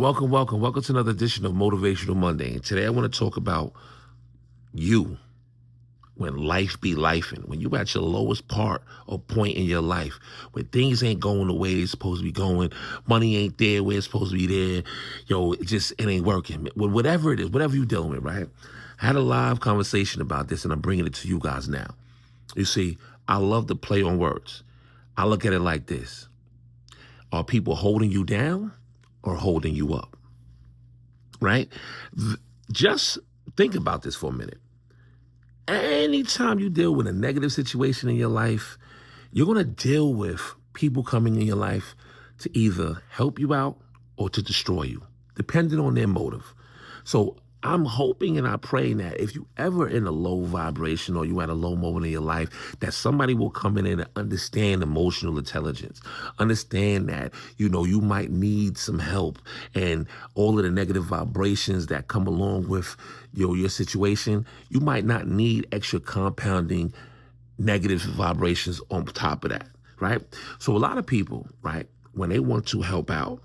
Welcome to another edition of Motivational Monday. And today I want to talk about you when life be lifing, when you at your lowest part or point in your life, when things ain't going the way they're supposed to be going, money ain't there where it's supposed to be there, it ain't working. Whatever it is, whatever you're dealing with, right? I had a live conversation about this and I'm bringing it to you guys now. You see, I love to play on words. I look at it like this. Are people holding you down or holding you up? Right? Just think about this for a minute. Anytime you deal with a negative situation in your life, you're going to deal with people coming in your life to either help you out or to destroy you, depending on their motive. So I'm hoping and I'm praying that if you ever in a low vibration or you at a low moment in your life, that somebody will come in and understand emotional intelligence, understand that, you might need some help and all of the negative vibrations that come along with your situation. You might not need extra compounding negative vibrations on top of that, right? So a lot of people, right, when they want to help out,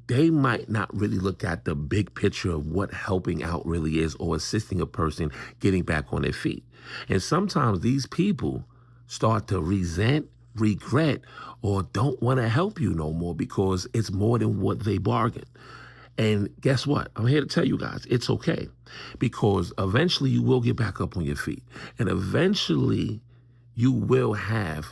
they might not really look at the big picture of what helping out really is or assisting a person getting back on their feet. And sometimes these people start to resent, regret, or don't want to help you no more because it's more than what they bargained. And guess what? I'm here to tell you guys, it's okay, because eventually you will get back up on your feet. And eventually you will have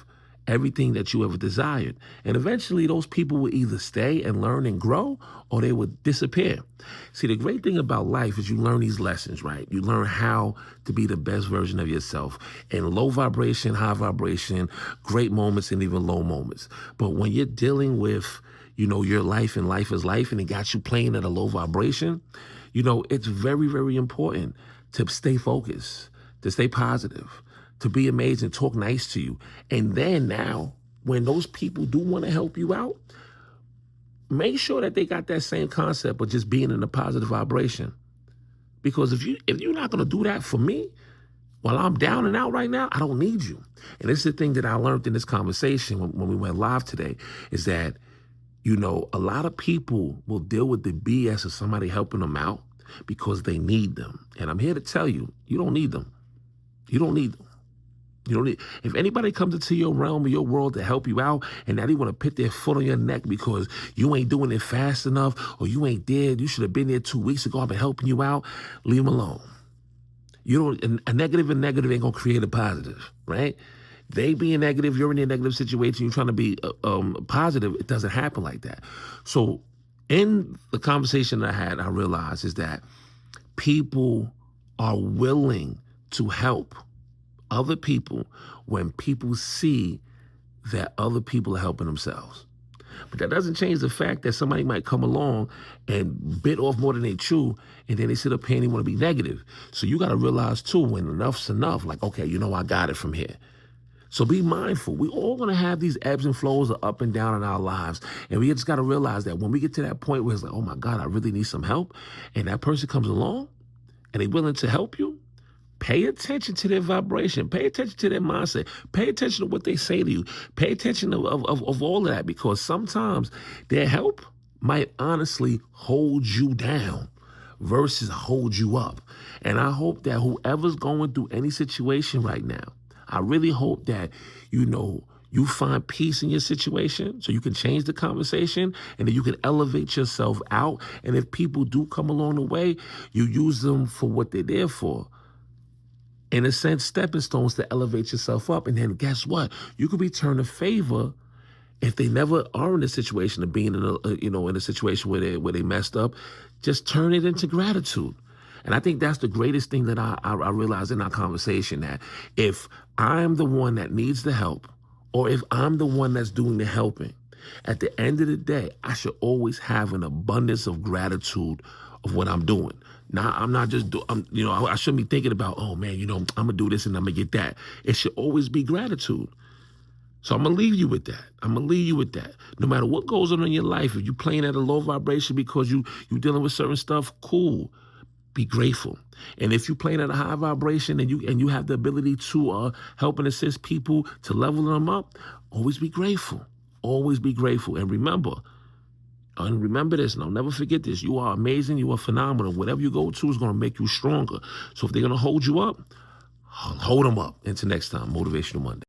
everything that you ever desired. And eventually those people will either stay and learn and grow or they would disappear. See, the great thing about life is you learn these lessons, right? You learn how to be the best version of yourself in low vibration, high vibration, great moments, and even low moments. But when you're dealing with, your life and life is life and it got you playing at a low vibration, it's very, very important to stay focused, to stay positive, to be amazing, talk nice to you. And then now, when those people do want to help you out, make sure that they got that same concept of just being in a positive vibration. Because if you're not going to do that for me, while I'm down and out right now, I don't need you. And this is the thing that I learned in this conversation when we went live today, is that, a lot of people will deal with the BS of somebody helping them out because they need them. And I'm here to tell you, you don't need them. You don't need them. If anybody comes into your realm or your world to help you out and now they want to put their foot on your neck because you ain't doing it fast enough or you ain't there, you should have been there 2 weeks ago, I've been helping you out, leave them alone. A negative and negative ain't going to create a positive, right? They being negative, you're in a negative situation, you're trying to be positive, it doesn't happen like that. So in the conversation that I had, I realized is that people are willing to help other people when people see that other people are helping themselves. But that doesn't change the fact that somebody might come along and bit off more than they chew, and then they sit up here and they want to be negative. So you got to realize too, when enough's enough, like, okay, I got it from here. So be mindful. We all going to have these ebbs and flows of up and down in our lives. And we just got to realize that when we get to that point where it's like, oh my God, I really need some help. And that person comes along and they're willing to help you. Pay attention to their vibration. Pay attention to their mindset. Pay attention to what they say to you. Pay attention of all of that, because sometimes their help might honestly hold you down versus hold you up. And I hope that whoever's going through any situation right now, I really hope that, you find peace in your situation so you can change the conversation and then you can elevate yourself out. And if people do come along the way, you use them for what they're there for. In a sense, stepping stones to elevate yourself up. And then guess what? You could return a favor if they never are in a situation of being in a situation where they messed up. Just turn it into gratitude. And I think that's the greatest thing that I realized in our conversation, that if I'm the one that needs the help, or if I'm the one that's doing the helping, at the end of the day, I should always have an abundance of gratitude of what I'm doing. Now, I'm not just, I shouldn't be thinking about, oh man, I'm going to do this and I'm going to get that. It should always be gratitude. So I'm going to leave you with that. No matter what goes on in your life, if you're playing at a low vibration because you're dealing with certain stuff, cool. Be grateful. And if you're playing at a high vibration and you have the ability to help and assist people to level them up, always be grateful. Always be grateful. And remember, And remember this, and I'll never forget this. You are amazing. You are phenomenal. Whatever you go to is going to make you stronger. So if they're going to hold you up, hold them up. Until next time, Motivational Monday.